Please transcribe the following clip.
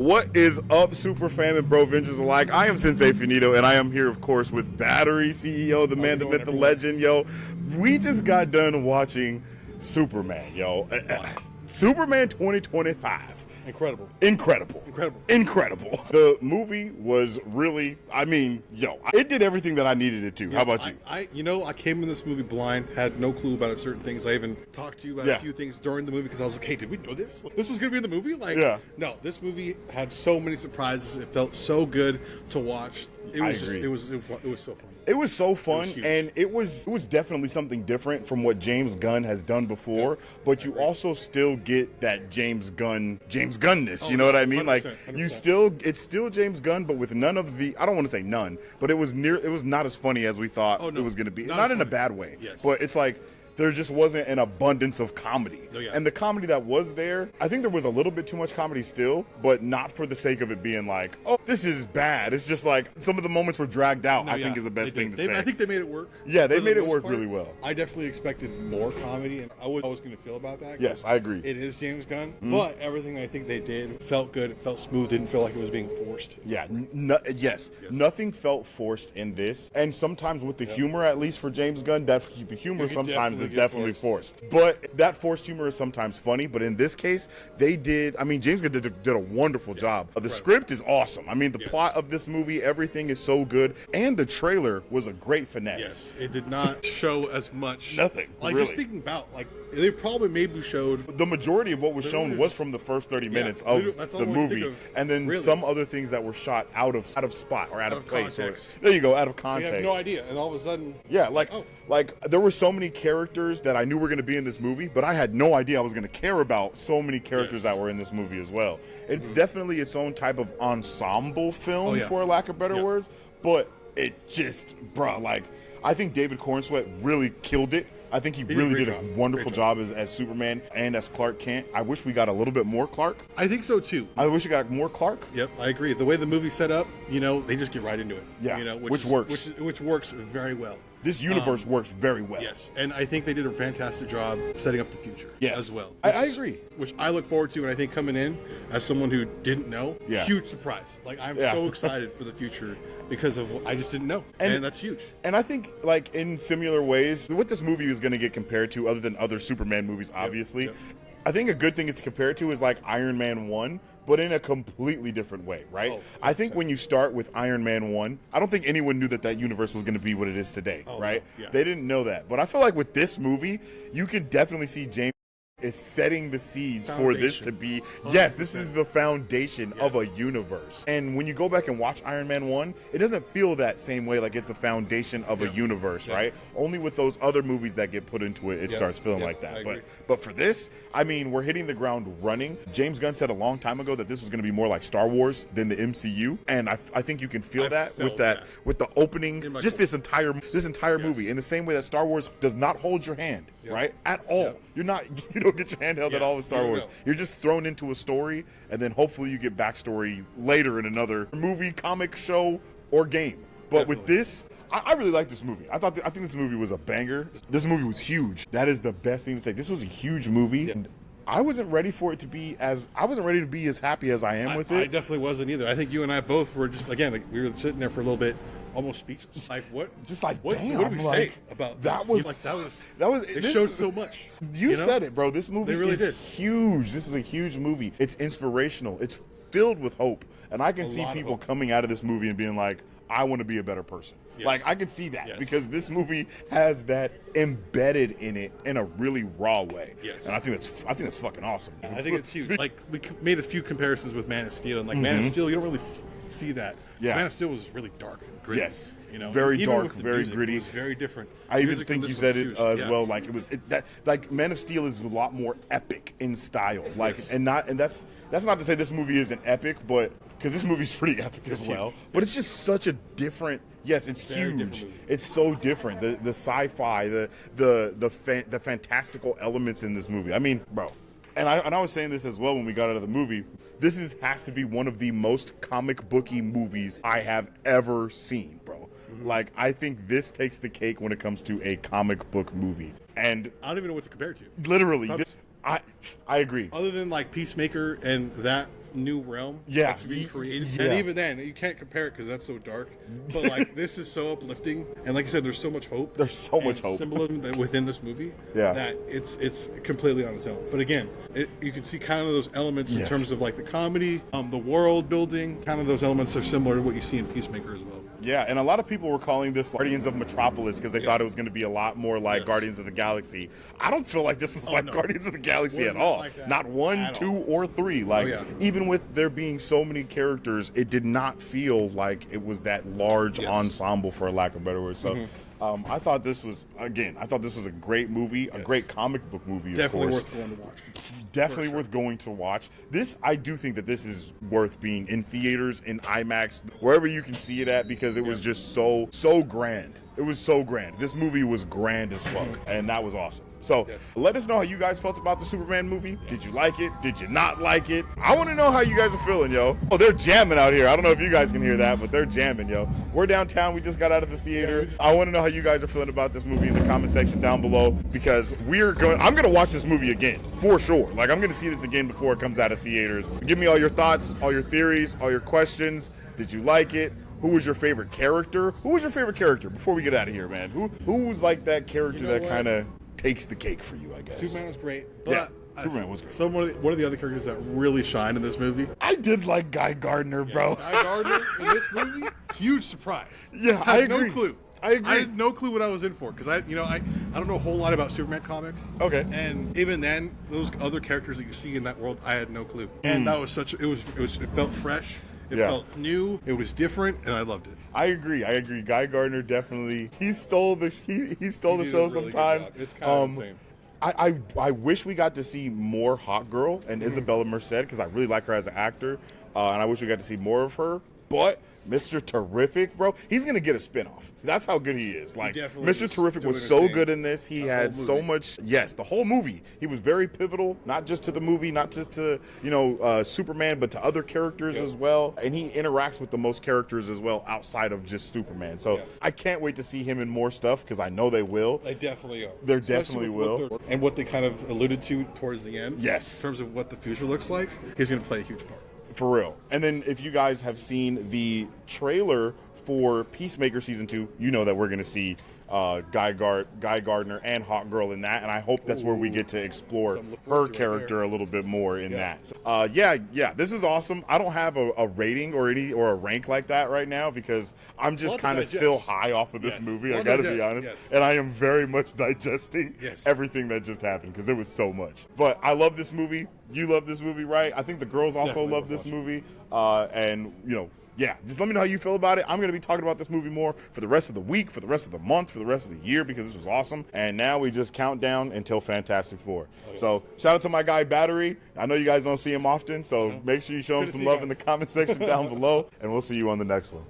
What is up, super fam and bro vengers alike? I am Sensei Faneto, and I am here, of course, with Battery CEO, the man, the myth, the legend, yo. We just got done watching Superman, yo. Superman 2025. Incredible. Incredible. Incredible. Incredible. The movie was really, I mean, yo, it did everything that I needed it to. Yeah, How about you? I came in this movie blind, had no clue about certain things. I even talked to you about a few things during the movie because I was like, hey, did we know this? This was going to be in the movie? Like, no, this movie had so many surprises. It felt so good to watch. It was just, it was so fun. It was so fun, and it was definitely something different from what James Gunn has done before, but you also still get that James Gunness, you know what I mean? 100%, like 100%. it's still James Gunn, but with none of the, I don't want to say none, but it was not as funny as we thought it was going to be. Not in a bad way, but it's like there just wasn't an abundance of comedy. And the comedy that was there, I think there was a little bit too much comedy still, but not for the sake of it being like, oh, this is bad. It's just like some of the moments were dragged out, I think is the best thing to say. I think they made it work. Yeah, they made it work really well. I definitely expected more comedy, and I was going to feel about that. Yes, I agree. It is James Gunn, but everything I think they did felt good. It felt smooth. Didn't feel like it was being forced. Yeah, yes. Nothing felt forced in this. And sometimes with the humor, at least for James Gunn, the humor sometimes is definitely forced. But that forced humor is sometimes funny. But in this case, they did. I mean, James Gunn did a wonderful job. The script is awesome. I mean, the plot of this movie, everything is so good. And the trailer was a great finesse. Yes, it did not show as much. Nothing. Like, really. just thinking about, like, they probably maybe showed. The majority of what was shown was from the first 30 minutes of the movie. And then some other things that were shot out of spot or out of place. Or, there you go, out of context. You have no idea. And all of a sudden. Yeah, like there were so many characters that I knew were going to be in this movie, but I had no idea I was going to care about so many characters that were in this movie as well. It's definitely its own type of ensemble film, for lack of better words, but it just, bruh, like, I think David Cornsweet really killed it. I think he really did a wonderful job as Superman and as Clark Kent. I wish we got a little bit more Clark. I think so too. I wish we got more Clark. Yep, I agree. The way the movie's set up, they just get right into it. Yeah, which works. Which works very well. This universe works very well. Yes, and I think they did a fantastic job setting up the future as well. I agree. Which I look forward to, and I think coming in as someone who didn't know, huge surprise. Like, I'm so excited for the future because of I just didn't know, and that's huge. And I think, like, in similar ways, what this movie is going to get compared to, other than other Superman movies, obviously, I think a good thing is to compare it to is like Iron Man 1, but in a completely different way, right? I think when you start with Iron Man 1, I don't think anyone knew that universe was going to be what it is today, right? They didn't know that. But I feel like with this movie, you can definitely see James is setting the seeds for this to be, this is the foundation of a universe. And when you go back and watch Iron Man 1, it doesn't feel that same way, like it's the foundation of a universe, right? Only with those other movies that get put into it, it starts feeling like that. But for this, I mean, we're hitting the ground running. James Gunn said a long time ago that this was going to be more like Star Wars than the MCU, and I think you can feel that with the opening, just this entire movie, in the same way that Star Wars does not hold your hand, right? At all. You don't get your hand held at all with Star Wars. You're just thrown into a story, and then hopefully you get backstory later in another movie, comic, show, or game. But with this, I really like this movie. I think this movie was a banger. This movie was huge. That is the best thing to say. This was a huge movie. And I wasn't ready for it to be as happy as I am with it. I definitely wasn't either. I think you and I both were just, again, like, we were sitting there for a little bit, almost speechless. Like, what? Just like, what, damn. What did we say about that? This? That was. It showed so much. You said it, bro. This movie is huge. This is a huge movie. It's inspirational. It's filled with hope, and I can see people coming out of this movie and being like, I want to be a better person. Like, I can see that because this movie has that embedded in it in a really raw way. And I think that's fucking awesome. I think it's huge. Like, we made a few comparisons with Man of Steel, and like Man of Steel, you don't really see that. Man of Steel was really dark and gritty. Very dark, very gritty. It was very different. I even think you said it as well. Like, like Man of Steel is a lot more epic in style. Like, and that's not to say this movie isn't epic, but because this movie's pretty epic as well. But it's just such a different. Yes, it's huge. It's so different. The sci-fi, the fantastical elements in this movie. I mean, bro. And I was saying this as well when we got out of the movie. This has to be one of the most comic booky movies I have ever seen, bro. Like, I think this takes the cake when it comes to a comic book movie. And I don't even know what to compare it to. Literally, I agree. Other than like Peacemaker and that new realm Yeah. that's being created. Yeah. And even then, you can't compare it because that's so dark. But like this is so uplifting, and like I said, there's so much hope. There's so much hope. Symbolism that within this movie. Yeah. That it's completely on its own. But again, you can see kind of those elements in terms of like the comedy, the world building. Kind of those elements are similar to what you see in Peacemaker as well. Yeah, and a lot of people were calling this Guardians of Metropolis because they thought it was going to be a lot more like Guardians of the Galaxy. I don't feel like this is like Guardians of the Galaxy at all. Like not one, at two, all. or three. Like, even with there being so many characters, it did not feel like it was that large ensemble, for lack of a better word. So I thought this was, a great movie, a great comic book movie, Definitely of course. worth going to watch. Definitely worth going to watch. This, I do think that this is worth being in theaters, in IMAX, wherever you can see it at, because it was just so grand. It was so grand. This movie was grand as fuck, and that was awesome. So let us know how you guys felt about the Superman movie. Did you like it? Did you not like it? I want to know how you guys are feeling, yo. Oh, they're jamming out here. I don't know if you guys can hear that, but they're jamming, yo. We're downtown. We just got out of the theater. I want to know how you guys are feeling about this movie in the comment section down below, because I'm going to watch this movie again, for sure. Like, I'm going to see this again before it comes out of theaters. Give me all your thoughts, all your theories, all your questions. Did you like it? Who was your favorite character? Who was your favorite character before we get out of here, man? Who was like that character that kind of takes the cake for you, I guess? Superman was great. But yeah, Superman was great. So one of the other characters that really shined in this movie. I did like Guy Gardner, bro. Guy Gardner in this movie, huge surprise. Yeah, I agree. No clue. I agree. I had no clue what I was in for because I don't know a whole lot about Superman comics. Okay. And even then, those other characters that you see in that world, I had no clue. And that was it felt fresh. It felt new. It was different, and I loved it. I agree. Guy Gardner definitely he stole the show really sometimes. It's kind of insane. I wish we got to see more Hot Girl and Isabella Merced, because I really like her as an actor, and I wish we got to see more of her. But Mr. Terrific, bro, he's gonna get a spinoff. That's how good he is. Like, Mr. Terrific was so good in this. He had so much. Yes, the whole movie. He was very pivotal, not just to the movie, not just to Superman, but to other characters as well. And he interacts with the most characters as well outside of just Superman. So I can't wait to see him in more stuff, because I know they will. They definitely are. They definitely will. And what they kind of alluded to towards the end. Yes. In terms of what the future looks like, he's going to play a huge part. For real. And then if you guys have seen the trailer for Peacemaker Season 2, you know that we're going to see Guy Gardner and Hawk Girl in that, and I hope that's where we get to explore her character a little bit more in that. So, this is awesome. I don't have a rating or a rank like that right now, because I'm just kind of still high off of this movie. I gotta be honest, and I am very much digesting everything that just happened, because there was so much. But I love this movie. You love this movie, right? I think the girls also love this movie, and just let me know how you feel about it. I'm going to be talking about this movie more for the rest of the week, for the rest of the month, for the rest of the year, because this was awesome. And now we just count down until Fantastic Four. So shout out to my guy Battery. I know you guys don't see him often, so make sure you show him some love in the comment section down below, and we'll see you on the next one.